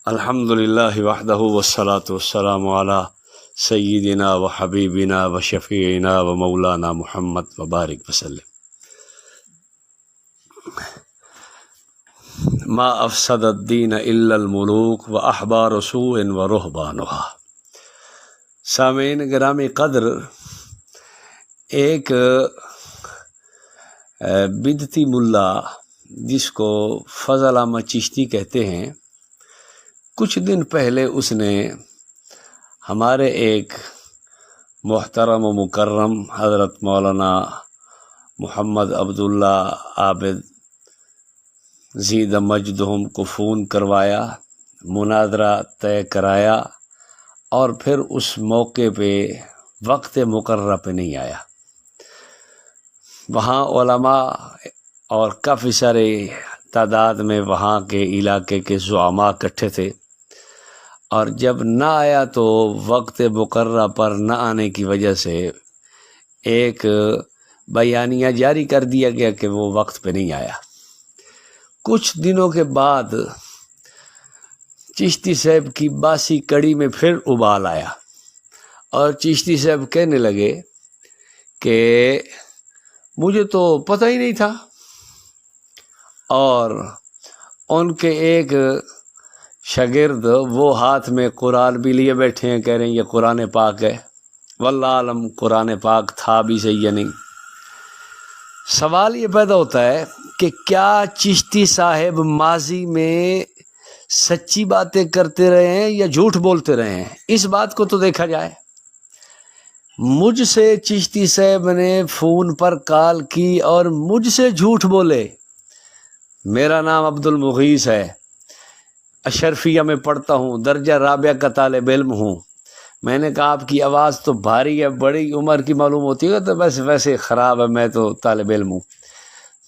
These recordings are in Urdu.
الحمد للہ وحدہ والصلاة والسلام علی سیدنا و حبیبنا و شفیعنا و مولانا محمد وبارک وسلم۔ ما افسد الدین الا الملوک و احبار سوء و رہبانها۔ سامعین گرامی قدر، ایک بدعتی ملا جس کو فضل احمد چشتی کہتے ہیں، کچھ دن پہلے اس نے ہمارے ایک محترم و مکرم حضرت مولانا محمد عبداللہ عابد زید مجدہم کو فون کروایا، مناظرہ طے کرایا، اور پھر اس موقع پہ وقت مقررہ پہ نہیں آیا۔ وہاں علماء اور کافی سارے تعداد میں وہاں کے علاقے کے زعماء اکٹھے تھے، اور جب نہ آیا تو وقت مقررہ پر نہ آنے کی وجہ سے ایک بیانیہ جاری کر دیا گیا کہ وہ وقت پہ نہیں آیا۔ کچھ دنوں کے بعد چشتی صاحب کی باسی کڑی میں پھر ابال آیا، اور چشتی صاحب کہنے لگے کہ مجھے تو پتہ ہی نہیں تھا، اور ان کے ایک شاگرد وہ ہاتھ میں قرآن بھی لیے بیٹھے ہیں، کہہ رہے ہیں یہ قرآن پاک ہے۔ واللہ عالم قرآن پاک تھا بھی صحیح یا نہیں۔ سوال یہ پیدا ہوتا ہے کہ کیا چشتی صاحب ماضی میں سچی باتیں کرتے رہے ہیں یا جھوٹ بولتے رہے ہیں؟ اس بات کو تو دیکھا جائے۔ مجھ سے چشتی صاحب نے فون پر کال کی اور مجھ سے جھوٹ بولے۔ میرا نام عبد المغیث ہے، اشرفیہ میں پڑھتا ہوں، درجہ رابعہ کا طالب علم ہوں۔ میں نے کہا آپ کی آواز تو بھاری ہے، بڑی عمر کی معلوم ہوتی ہے، تو ویسے خراب ہے، میں تو طالب علم ہوں،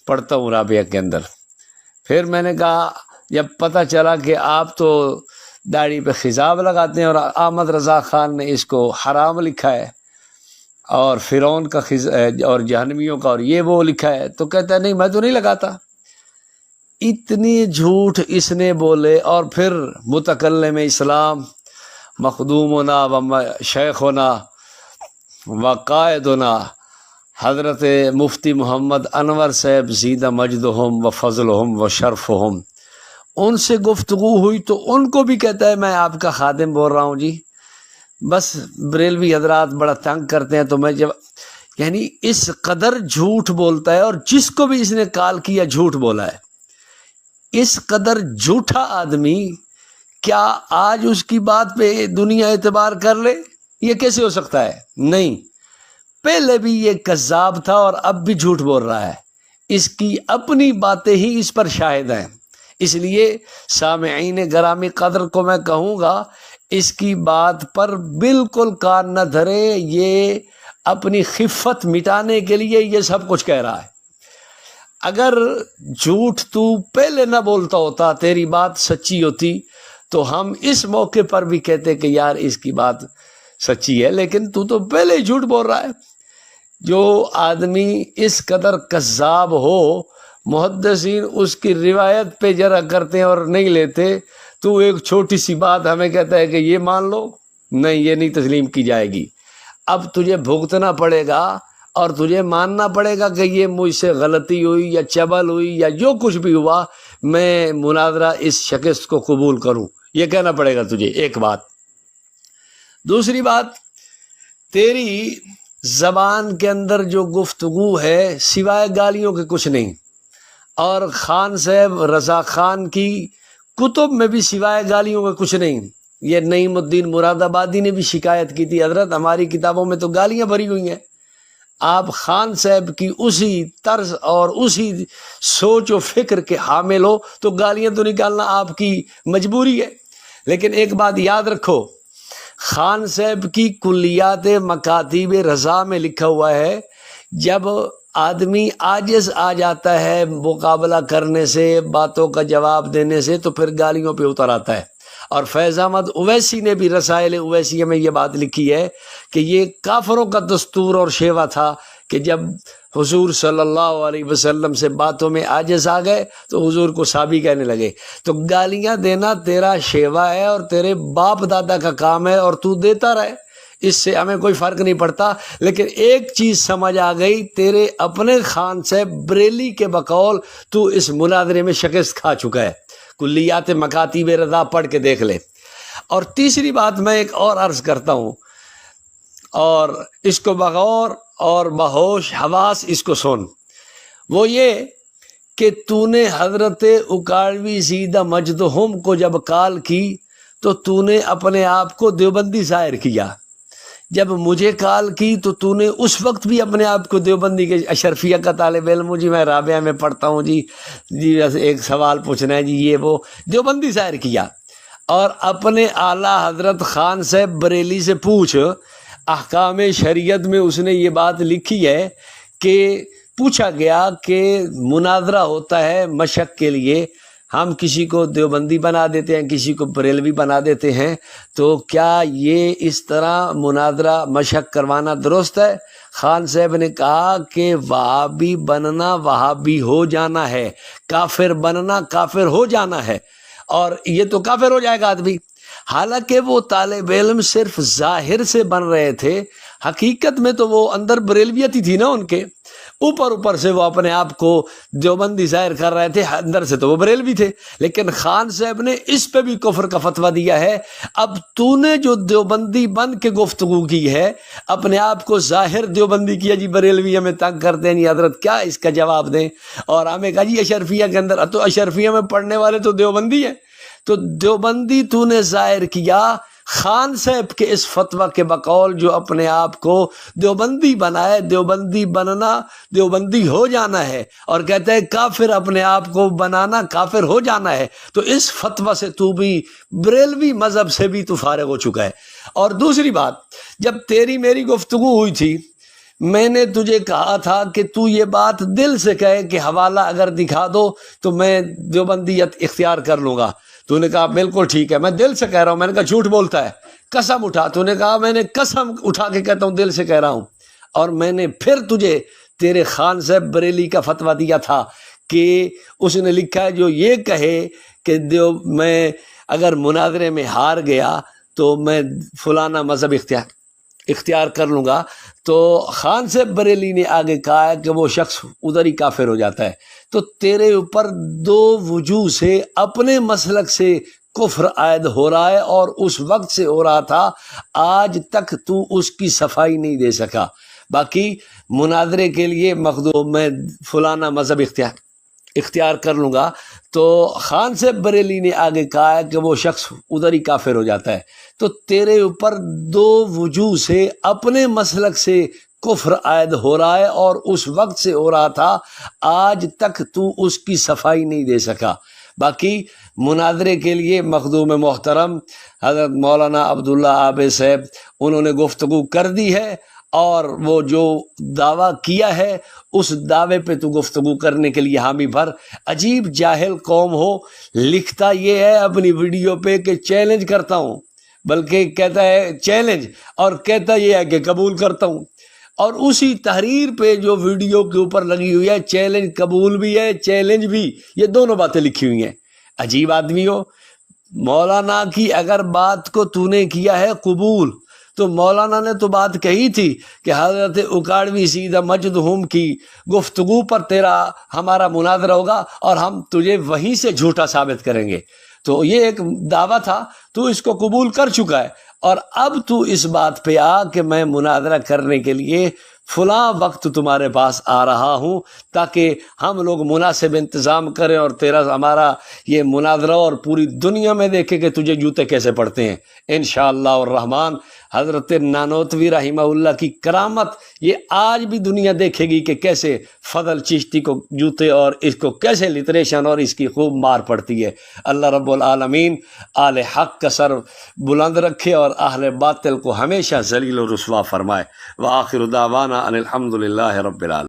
پڑھتا ہوں رابعہ کے اندر۔ پھر میں نے کہا جب پتہ چلا کہ آپ تو داڑھی پہ خضاب لگاتے ہیں اور احمد رضا خان نے اس کو حرام لکھا ہے، اور فرعون کا اور جہنمیوں کا اور یہ وہ لکھا ہے، تو کہتا ہے نہیں میں تو نہیں لگاتا۔ اتنی جھوٹ اس نے بولے، اور پھر متکلم اسلام مخدومنا و شیخنا و قائدنا حضرت مفتی محمد انور صاحب زیدہ مجدہم و فضلہم و شرفہم، ان سے گفتگو ہوئی تو ان کو بھی کہتا ہے میں آپ کا خادم بول رہا ہوں جی۔ بس بریلوی حضرات بڑا تنگ کرتے ہیں، تو میں جب یعنی اس قدر جھوٹ بولتا ہے، اور جس کو بھی اس نے کال کیا جھوٹ بولا ہے۔ اس قدر جھوٹا آدمی کیا آج اس کی بات پہ دنیا اعتبار کر لے؟ یہ کیسے ہو سکتا ہے؟ نہیں، پہلے بھی یہ کذاب تھا اور اب بھی جھوٹ بول رہا ہے۔ اس کی اپنی باتیں ہی اس پر شاہد ہیں۔ اس لیے سامعین گرامی قدر کو میں کہوں گا اس کی بات پر بالکل کان نہ دھرے، یہ اپنی خفت مٹانے کے لیے یہ سب کچھ کہہ رہا ہے۔ اگر جھوٹ تو پہلے نہ بولتا ہوتا، تیری بات سچی ہوتی، تو ہم اس موقع پر بھی کہتے کہ یار اس کی بات سچی ہے، لیکن تو پہلے ہی جھوٹ بول رہا ہے۔ جو آدمی اس قدر کذاب ہو، محدثین اس کی روایت پہ جرا کرتے ہیں اور نہیں لیتے، تو ایک چھوٹی سی بات ہمیں کہتا ہے کہ یہ مان لو، نہیں یہ نہیں تسلیم کی جائے گی۔ اب تجھے بھگتنا پڑے گا، اور تجھے ماننا پڑے گا کہ یہ مجھ سے غلطی ہوئی یا چبل ہوئی یا جو کچھ بھی ہوا، میں مناظرہ اس شخص کو قبول کروں، یہ کہنا پڑے گا تجھے۔ ایک بات۔ دوسری بات، تیری زبان کے اندر جو گفتگو ہے سوائے گالیوں کے کچھ نہیں، اور خان صاحب رضا خان کی کتب میں بھی سوائے گالیوں کے کچھ نہیں۔ یہ نعیم الدین مراد آبادی نے بھی شکایت کی تھی، حضرت ہماری کتابوں میں تو گالیاں بھری ہوئی ہیں۔ آپ خان صاحب کی اسی طرز اور اسی سوچ و فکر کے حامل ہو، تو گالیاں تو نکالنا آپ کی مجبوری ہے۔ لیکن ایک بات یاد رکھو، خان صاحب کی کلیات مکاتیب رضا میں لکھا ہوا ہے، جب آدمی عاجز آ جاتا ہے مقابلہ کرنے سے، باتوں کا جواب دینے سے، تو پھر گالیوں پہ اتر آتا ہے۔ اور فیض احمد اویسی نے بھی رسائل اویسیہ میں یہ بات لکھی ہے کہ یہ کافروں کا دستور اور شیوا تھا کہ جب حضور صلی اللہ علیہ وسلم سے باتوں میں عاجز آ گئے تو حضور کو صحابی کہنے لگے۔ تو گالیاں دینا تیرا شیوا ہے اور تیرے باپ دادا کا کام ہے اور تو دیتا رہے، اس سے ہمیں کوئی فرق نہیں پڑتا۔ لیکن ایک چیز سمجھ آ گئی، تیرے اپنے خان صاحب بریلی کے بقول تو اس مناظرے میں شکست کھا چکا ہے۔ کلیات مکاتیب رضا پڑھ کے دیکھ لے۔ اور تیسری بات میں ایک اور عرض کرتا ہوں، اور اس کو بغور اور بہوش حواس اس کو سن، وہ یہ کہ تو نے حضرت اکاڑوی سیدہ مجدہم کو جب کال کی تو تو نے اپنے آپ کو دیوبندی ظاہر کیا، جب مجھے کال کی تو تو نے اس وقت بھی اپنے آپ کو دیوبندی کے اشرفیہ کا طالب علم ہوں جی، میں رابعہ میں پڑھتا ہوں جی ایک سوال پوچھنا ہے جی، یہ وہ دیوبندی ظاہر کیا۔ اور اپنے اعلیٰ حضرت خان صاحب بریلی سے پوچھ، احکام شریعت میں اس نے یہ بات لکھی ہے کہ پوچھا گیا کہ مناظرہ ہوتا ہے مشق کے لیے، ہم کسی کو دیوبندی بنا دیتے ہیں، کسی کو بریلوی بنا دیتے ہیں، تو کیا یہ اس طرح مناظرہ مشق کروانا درست ہے؟ خان صاحب نے کہا کہ وہابی بننا وہابی ہو جانا ہے، کافر بننا کافر ہو جانا ہے، اور یہ تو کافر ہو جائے گا آدمی۔ حالانکہ وہ طالب علم صرف ظاہر سے بن رہے تھے، حقیقت میں تو وہ اندر بریلویت ہی تھی نا ان کے، اوپر سے وہ اپنے آپ کو دیوبندی ظاہر کر رہے تھے، اندر سے تو وہ بریلوی تھے۔ لیکن خان صاحب نے اس پہ بھی کفر کا فتویٰ دیا ہے۔ اب تو نے جو دیوبندی بن کے گفتگو کی ہے، اپنے آپ کو ظاہر دیوبندی کیا جی، بریلوی ہمیں تنگ کرتے ہیں جی، حضرت کیا اس کا جواب دیں؟ اور ہمیں کہا جی اشرفیہ کے اندر، تو اشرفیہ میں پڑھنے والے تو دیوبندی ہیں، تو دیوبندی تو نے ظاہر کیا خان صاحب کے اس فتویٰ کے بقول، جو اپنے آپ کو دیوبندی بنائے، دیوبندی بننا دیوبندی ہو جانا ہے، اور کہتے ہیں کافر اپنے آپ کو بنانا کافر ہو جانا ہے، تو اس فتویٰ سے تو بھی بریلوی مذہب سے بھی تو فارغ ہو چکا ہے۔ اور دوسری بات، جب تیری میری گفتگو ہوئی تھی، میں نے تجھے کہا تھا کہ تو یہ بات دل سے کہے کہ حوالہ اگر دکھا دو تو میں دیوبندیت اختیار کر لوں گا۔ تو نے کہا بالکل ٹھیک ہے، میں دل سے کہہ رہا ہوں۔ میں نے کہا جھوٹ بولتا ہے، قسم اٹھا۔ تو نے کہا میں نے قسم اٹھا کے کہتا ہوں، دل سے کہہ رہا ہوں۔ اور میں نے پھر تجھے تیرے خان صاحب بریلی کا فتویٰ دیا تھا کہ اس نے لکھا ہے جو یہ کہے کہ میں اگر مناظرے میں ہار گیا تو میں فلانا مذہب اختیار کر لوں گا، تو خان صاحب بریلی نے آگے کہا ہے کہ وہ شخص ادھر ہی کافر ہو جاتا ہے۔ تو تیرے اوپر دو وجوہ سے اپنے مسلک سے کفر عائد ہو رہا ہے، اور اس وقت سے ہو رہا تھا، آج تک تو اس کی صفائی نہیں دے سکا۔ باقی مناظرے کے لیے مخدوم میں فلانا مذہب اختیار کر لوں گا، تو خان صاحب بریلی نے آگے کہا ہے کہ وہ شخص ادھر ہی کافر ہو جاتا ہے۔ تو تیرے اوپر دو وجوہ سے اپنے مسلک سے کفر عائد ہو رہا ہے، اور اس وقت سے ہو رہا تھا، آج تک تو اس کی صفائی نہیں دے سکا۔ باقی مناظرے کے لیے مخدوم محترم حضرت مولانا عبداللہ عابد صاحب، انہوں نے گفتگو کر دی ہے، اور وہ جو دعویٰ کیا ہے اس دعوے پہ تو گفتگو کرنے کے لیے حامی بھر۔ عجیب جاہل قوم ہو، لکھتا یہ ہے اپنی ویڈیو پہ کہ چیلنج کرتا ہوں، بلکہ کہتا ہے چیلنج، اور کہتا یہ ہے کہ قبول کرتا ہوں، اور اسی تحریر پہ جو ویڈیو کے اوپر لگی ہوئی ہے چیلنج قبول بھی ہے، چیلنج بھی، یہ دونوں باتیں لکھی ہوئی ہیں۔ عجیب آدمی ہو۔ مولانا کی اگر بات کو تو نے کیا ہے قبول، تو مولانا نے تو بات کہی تھی کہ حضرت اکاڑوی سیدہ مجدہم کی گفتگو پر ہمارا مناظرہ ہوگا، اور ہم تجھے وہیں سے جھوٹا ثابت کریں گے۔ تو یہ ایک دعویٰ تھا، تو اس کو قبول کر چکا ہے، اور اب تو اس بات پہ آ کہ میں مناظرہ کرنے کے لیے فلاں وقت تمہارے پاس آ رہا ہوں، تاکہ ہم لوگ مناسب انتظام کریں، اور ہمارا یہ مناظرہ اور پوری دنیا میں دیکھے کہ تجھے جوتے کیسے پڑتے ہیں انشاءاللہ الرحمن۔ حضرت نانوتوی رحمہ اللہ کی کرامت یہ آج بھی دنیا دیکھے گی کہ کیسے فضل چشتی کو جوتے، اور اس کو کیسے لٹریشن اور اس کی خوب مار پڑتی ہے۔ اللہ رب العالمین اہل حق کا سر بلند رکھے، اور اہل باطل کو ہمیشہ ذلیل و رسوا فرمائے۔ وآخر دعوانا ان الحمد للہ رب العالمین۔